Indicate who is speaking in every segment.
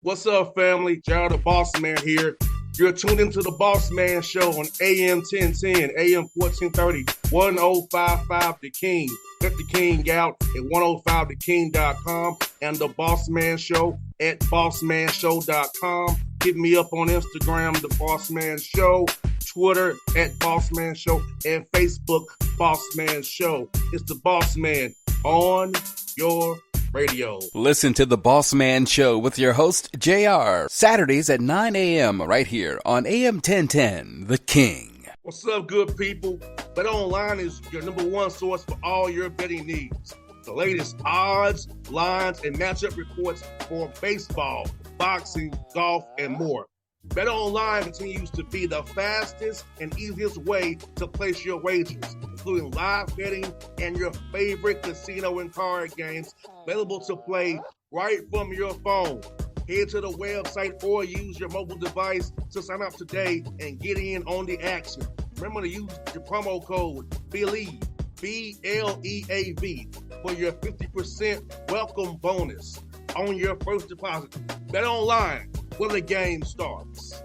Speaker 1: What's up, family? Gerald the Bossman here. You're tuned into the Bossman Show on AM 1010, AM 1430, 1055 The King. Check The King out at 105theking.com and the Bossman Show at bossmanshow.com. Hit me up on Instagram, The Bossman Show, Twitter at Bossman Show, and Facebook, Bossman Show. It's the Bossman on your radio.
Speaker 2: Listen to the Bossman Show with your host, JR, Saturdays at 9 a.m. right here on AM 1010, The King.
Speaker 1: What's up, good people? BetOnline is your number one source for all your betting needs. The latest odds, lines, and matchup reports for baseball, boxing, golf, and more. BetOnline continues to be the fastest and easiest way to place your wagers, including live betting and your favorite casino and card games available to play right from your phone. Head to the website or use your mobile device to sign up today and get in on the action. Remember to use your promo code BELIEVE, BLEAV, for your 50% welcome bonus on your first deposit. BetOnline, where the game starts.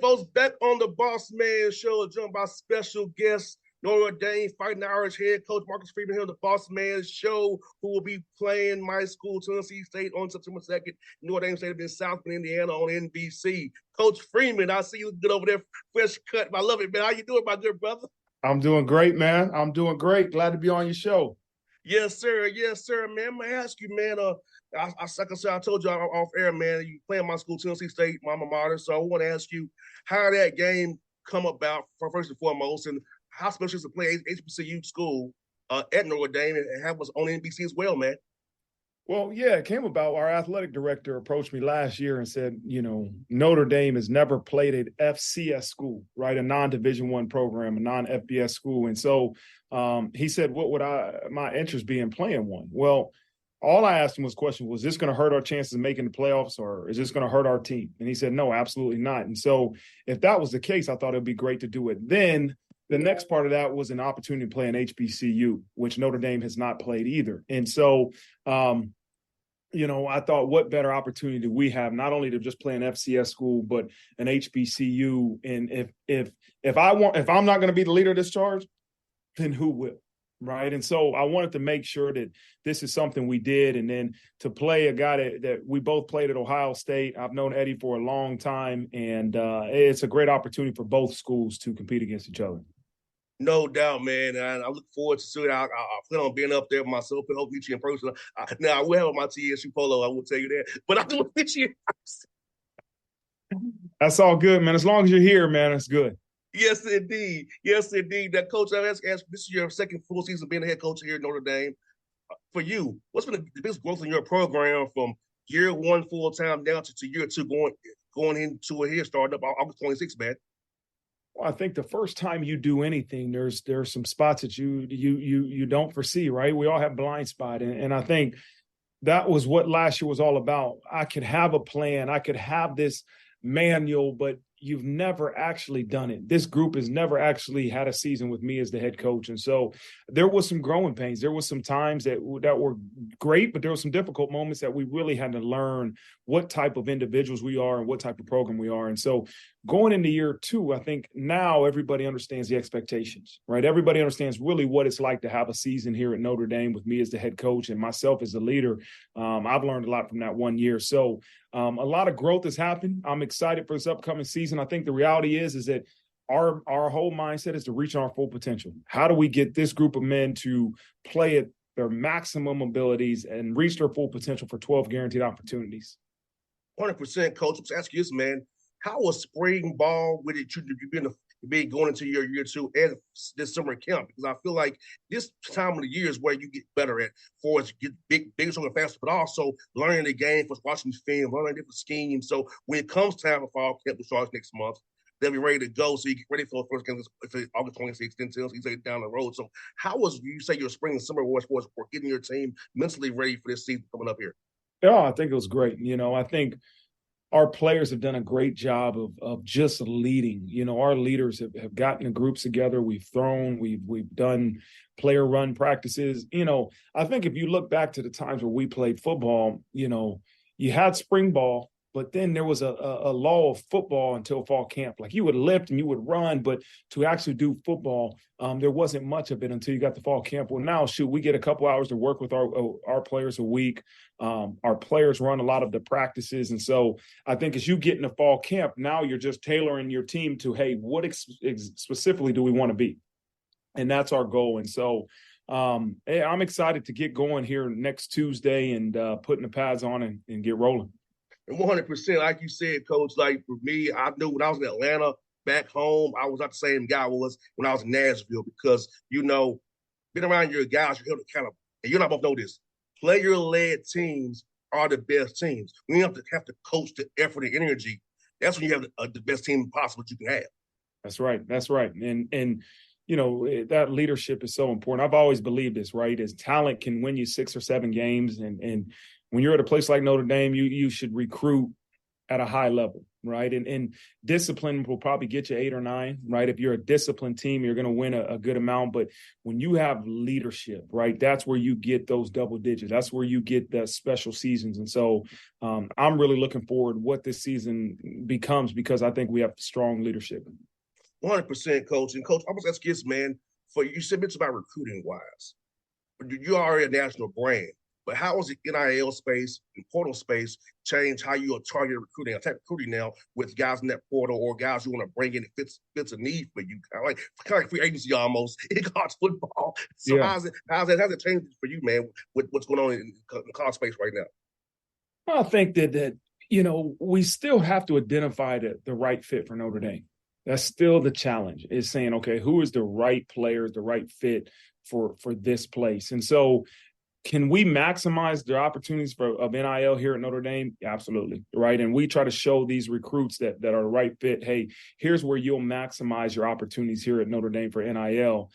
Speaker 1: Folks, back on the Bossman Show, joined by special guest Notre Dame Fighting Irish head coach Marcus Freeman here on the Bossman Show, who will be playing my school, Tennessee State, on September 2nd. Notre Dame State in South Bend, Indiana on NBC. Coach Freeman, I see you good over there, fresh cut. I love it, man. How you doing, my good brother?
Speaker 3: I'm doing great, man. I'm doing great. Glad to be on your show.
Speaker 1: Yes, sir. Yes, sir, man. I'm going to ask you, man, like I said, I told you off air, man, you playing my school, Tennessee State, my alma mater. So I want to ask you how that game come about, first and foremost, and how special is to play HBCU school at Notre Dame and have us on NBC as well, man.
Speaker 3: Well, yeah, it came about. Our athletic director approached me last year and said, Notre Dame has never played at FCS school, right? A non-Division I program, a non-FBS school. And so he said, what would my interest be in playing one? Well, all I asked him was this going to hurt our chances of making the playoffs, or is this going to hurt our team? And he said, no, absolutely not. And so if that was the case, I thought it would be great to do it. Then the next part of that was an opportunity to play an HBCU, which Notre Dame has not played either. And so, I thought, what better opportunity do we have, not only to just play an FCS school, but an HBCU. And if I'm not going to be the leader of this charge, then who will? Right. And so I wanted to make sure that this is something we did. And then to play a guy that we both played at Ohio State. I've known Eddie for a long time, and it's a great opportunity for both schools to compete against each other.
Speaker 1: No doubt, man. And I look forward to it. I plan on being up there myself and hope meet you in person. Now, I will have my TSU polo, I will tell you that. But I will meet you in person.
Speaker 3: That's all good, man. As long as you're here, man, it's good.
Speaker 1: Yes, indeed. Yes, indeed. That coach, I asked, this is your second full season being a head coach here at Notre Dame. For you, what's been the biggest growth in your program from year one full time down to year two going into a head start up August 26th, man?
Speaker 3: Well, I think the first time you do anything, there's some spots that you don't foresee, right? We all have blind spot, and I think that was what last year was all about. I could have a plan, I could have this manual, but you've never actually done it. This group has never actually had a season with me as the head coach. And so there was some growing pains. There was some times that were great, but there were some difficult moments that we really had to learn what type of individuals we are and what type of program we are. And so going into year two, I think now everybody understands the expectations, right? Everybody understands really what it's like to have a season here at Notre Dame with me as the head coach and myself as the leader. I've learned a lot from that 1 year. So a lot of growth has happened. I'm excited for this upcoming season. I think the reality is that our whole mindset is to reach our full potential. How do we get this group of men to play at their maximum abilities and reach their full potential for 12 guaranteed opportunities?
Speaker 1: 100%, Coach. I'm asking you this, man. How was spring ball with it? You being be going into your year two and this summer camp, because I feel like this time of the year is where you get better at for us get bigger, stronger, faster, but also learning the game, for watching film, learning different schemes. So when it comes time for fall camp, which starts next month, they'll be ready to go. So you get ready for the first game, August 26th, until you say down the road. So how was you say your spring and summer was for getting your team mentally ready for this season coming up here?
Speaker 3: Yeah, I think it was great. I think our players have done a great job of just leading. Our leaders have gotten the groups together. We've thrown, we've done player run practices. I think if you look back to the times where we played football, you had spring ball, but then there was a lull of football until fall camp. Like you would lift and you would run, but to actually do football, there wasn't much of it until you got to fall camp. Well, now, we get a couple hours to work with our players a week. Our players run a lot of the practices. And so I think as you get into fall camp, now you're just tailoring your team to, hey, what specifically do we want to be? And that's our goal. And so I'm excited to get going here next Tuesday and putting the pads on and get rolling.
Speaker 1: And 100%, like you said, Coach, like for me, I knew when I was in Atlanta, back home, I was not the same guy I was when I was in Nashville, because, being around your guys, you're held accountable. And you and I both know this. Player-led teams are the best teams. When you have to coach the effort and energy, that's when you have the best team possible that you can have.
Speaker 3: That's right. And that leadership is so important. I've always believed this, right? As talent can win you 6 or 7 games, and when you're at a place like Notre Dame, you should recruit at a high level, right? And discipline will probably get you 8 or 9, right? If you're a disciplined team, you're going to win a good amount. But when you have leadership, right, that's where you get those double digits. That's where you get the special seasons. And so I'm really looking forward to what this season becomes, because I think we have strong leadership.
Speaker 1: 100%, Coach. And, Coach, I was asking this, man, for you said it's about recruiting-wise. You're already a national brand. But how has the NIL space and portal space changed how you are targeting recruiting, attack recruiting now with guys in that portal or guys you want to bring in that fits a need for you? Kind of like free agency almost in college football. So
Speaker 3: yeah.
Speaker 1: how's it changed for you, man, with what's going on in college space right now?
Speaker 3: I think that we still have to identify the right fit for Notre Dame. That's still the challenge, is saying, okay, who is the right players, the right fit for this place? And so, can we maximize the opportunities of NIL here at Notre Dame? Absolutely, right? And we try to show these recruits that are the right fit. Hey, here's where you'll maximize your opportunities here at Notre Dame for NIL.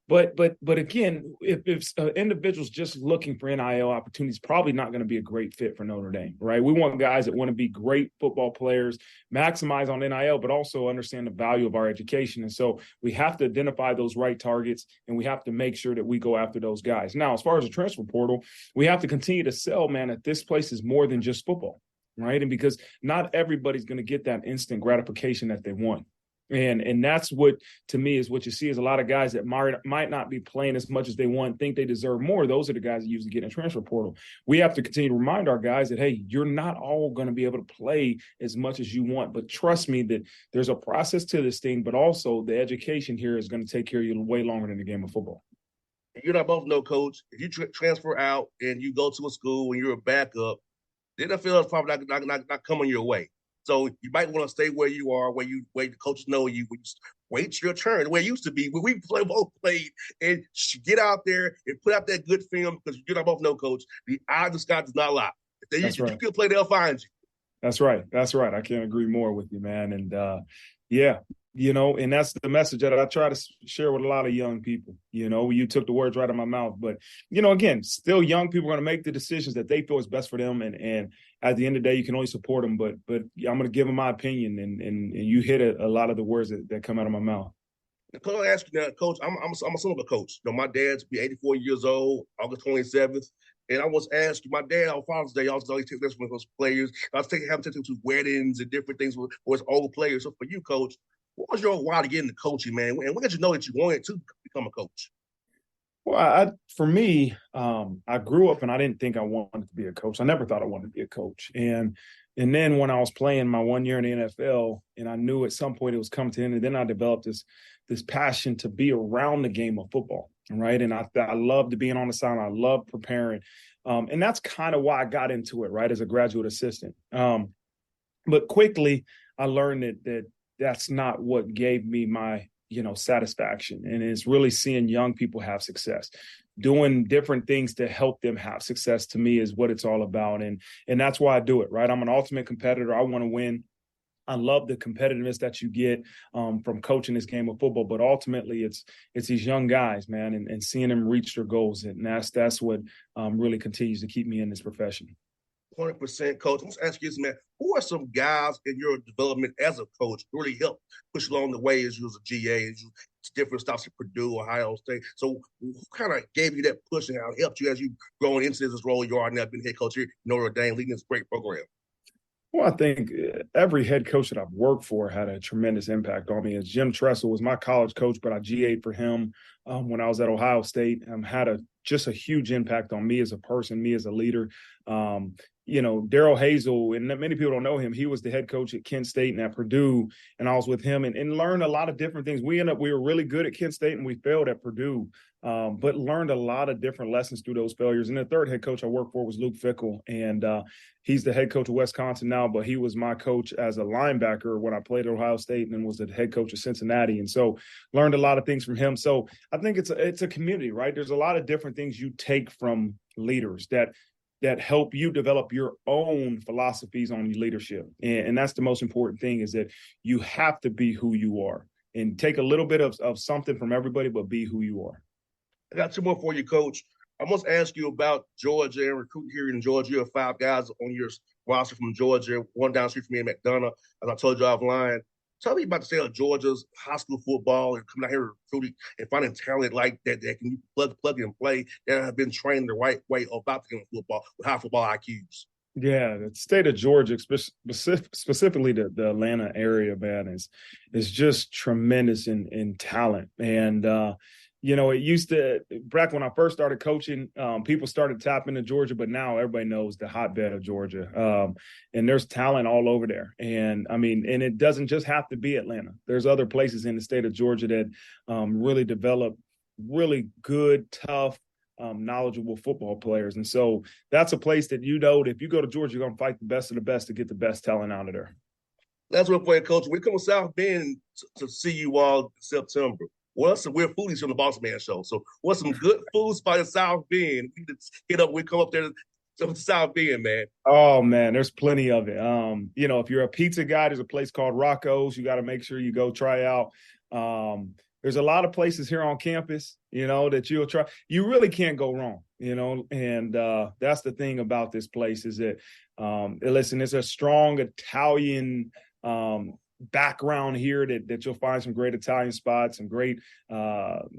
Speaker 3: But again, if an individual's just looking for NIL opportunities, probably not going to be a great fit for Notre Dame, right? We want guys that want to be great football players, maximize on NIL, but also understand the value of our education. And so we have to identify those right targets, and we have to make sure that we go after those guys. Now, as far as the transfer portal, we have to continue to sell, man, that this place is more than just football, right? And because not everybody's going to get that instant gratification that they want. And that's what, to me, is what you see is a lot of guys that might not be playing as much as they want, think they deserve more. Those are the guys that usually get in a transfer portal. We have to continue to remind our guys that, hey, you're not all going to be able to play as much as you want. But trust me that there's a process to this thing, but also the education here is going to take care of you way longer than the game of football.
Speaker 1: You and I both know, Coach, if you transfer out and you go to a school and you're a backup, the NFL is probably not coming your way. So you might want to stay where you are, where the coaches know you. Wait your turn, the way it used to be when we both played, and get out there and put out that good film, because you and I both know, Coach, the odds of the sky does not lie. If you can play, they'll find you.
Speaker 3: That's right. I can't agree more with you, man. And and that's the message that I try to share with a lot of young people. You took the words right out of my mouth. But, again, still young people are going to make the decisions that they feel is best for them. And at the end of the day, you can only support them. But I'm going to give them my opinion. And you hit a lot of the words that come out of my mouth.
Speaker 1: Coach, I ask you now, Coach, I'm a son of a coach. My dad's be 84 years old, August 27th. And I was asked, my dad on Father's Day also takes this with those players. I was having to take to weddings and different things with his old players. So for you, Coach, what was your why to get into coaching, man? And when did you know that you wanted to become a coach?
Speaker 3: Well, for me, I grew up and I didn't think I wanted to be a coach. I never thought I wanted to be a coach. And then when I was playing my 1 year in the NFL, and I knew at some point it was coming to an end, and then I developed this passion to be around the game of football, right? And I loved being on the sideline. I loved preparing. And that's kind of why I got into it, right, as a graduate assistant. But quickly, I learned that that's not what gave me my, satisfaction. And it's really seeing young people have success. Doing different things to help them have success, to me, is what it's all about. And that's why I do it, right? I'm an ultimate competitor. I want to win. I love the competitiveness that you get from coaching this game of football, but ultimately it's these young guys, man, and seeing them reach their goals. And that's what really continues to keep me in this profession.
Speaker 1: 100%, Coach. I'm just asking you this, man. Who are some guys in your development as a coach who really helped push along the way as you was a GA, as you different stops at Purdue, Ohio State? So who kind of gave you that push and how it helped you as you growing into this role you are now, being head coach here, Notre Dame, leading this great program?
Speaker 3: Well, I think every head coach that I've worked for had a tremendous impact on me. As Jim Tressel was my college coach, but I GA'd for him when I was at Ohio State. Had just a huge impact on me as a person, me as a leader. Daryl Hazel, and many people don't know him. He was the head coach at Kent State and at Purdue, and I was with him and learned a lot of different things. We were really good at Kent State and we failed at Purdue, but learned a lot of different lessons through those failures. And the third head coach I worked for was Luke Fickell, and he's the head coach of Wisconsin now, but he was my coach as a linebacker when I played at Ohio State, and then was the head coach of Cincinnati. And so learned a lot of things from him. So I think it's a community, right? There's a lot of different things you take from leaders that help you develop your own philosophies on leadership. And that's the most important thing, is that you have to be who you are and take a little bit of something from everybody, but be who you are.
Speaker 1: I got two more for you, Coach. I must ask you about Georgia and recruiting here in Georgia. You have 5 guys on your roster from Georgia, one down the street from me in McDonough, as I told you offline. Tell me about the state of Georgia's high school football and coming out here recruiting and finding talent like that can plug and play, that have been trained the right way about the game of football with high football IQs. Yeah,
Speaker 3: the state of Georgia, specifically the Atlanta area, man, is just tremendous in talent. And it used to, back when I first started coaching, people started tapping into Georgia, but now everybody knows the hotbed of Georgia. And there's talent all over there. And and it doesn't just have to be Atlanta. There's other places in the state of Georgia that really develop really good, tough, knowledgeable football players. And so that's a place that, that if you go to Georgia, you're going to fight the best of the best to get the best talent out of there.
Speaker 1: That's what for you, Coach. We come to South Bend to see you all in September. We're foodies from the Bossman Show. So what's some good food spot in South Bend? We need to hit up. We come up there to South Bend, man.
Speaker 3: Oh, man, there's plenty of it. If you're a pizza guy, there's a place called Rocco's. You got to make sure you go try out. There's a lot of places here on campus, that you'll try. You really can't go wrong, and that's the thing about this place, is that, listen, it's a strong Italian background here that you'll find some great Italian spots, some great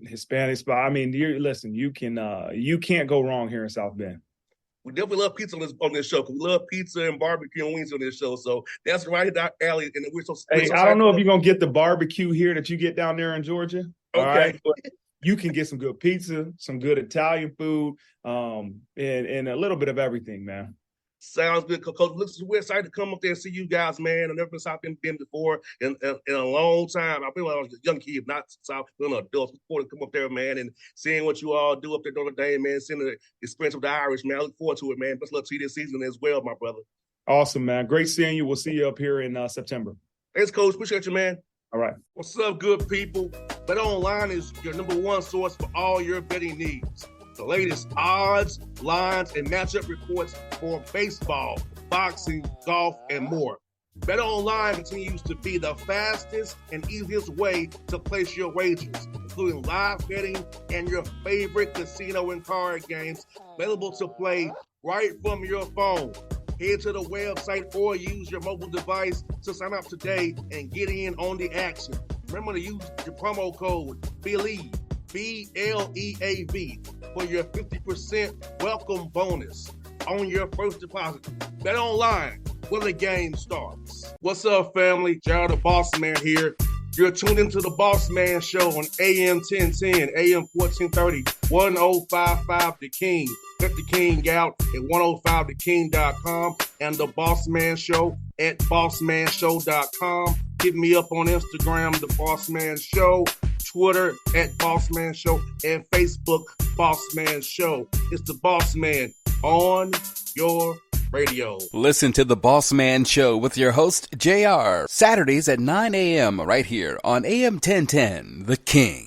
Speaker 3: Hispanic spots. You can't go wrong here in South Bend.
Speaker 1: We definitely love pizza on this show, because we love pizza and barbecue and wings on this show. So that's right in our alley. And
Speaker 3: I don't know if you're going to get the barbecue here that you get down there in Georgia.
Speaker 1: Okay.
Speaker 3: All right? But you can get some good pizza, some good Italian food, and a little bit of everything, man.
Speaker 1: Sounds good, Coach. We're excited to come up there and see you guys, man. I've never been South Bend before in a long time. I've been when I was a young kid, not South Bend adults. Before to come up there, man, and seeing what you all do up there Notre Dame, man. Seeing the experience with the Irish, man. I look forward to it, man. Best luck to you this season as well, my brother.
Speaker 3: Awesome, man. Great seeing you. We'll see you up here in September.
Speaker 1: Thanks, Coach. Appreciate you, man.
Speaker 3: All right.
Speaker 1: What's up, good people? Bet Online is your #1 source for all your betting needs. The latest odds, lines, and matchup reports for baseball, boxing, golf, and more. Bet Online continues to be the fastest and easiest way to place your wagers, including live betting and your favorite casino and card games, available to play right from your phone. Head to the website or use your mobile device to sign up today and get in on the action. Remember to use your promo code BELIEVE, BLEAV, for your 50% welcome bonus on your first deposit. Bet Online, where the game starts. What's up, family? Jared the Bossman here. You're tuned into the Bossman Show on AM 1010, AM 1430, 1055 The King. Check The King out at 105theking.com and the Bossman Show at bossmanshow.com. Hit me up on Instagram, The Bossman Show, Twitter at Bossman Show, and Facebook, Bossman Show. It's the Bossman on your Radio.
Speaker 2: Listen to the Bossman Show with your host, JR, Saturdays at 9 a.m. right here on AM 1010, The King.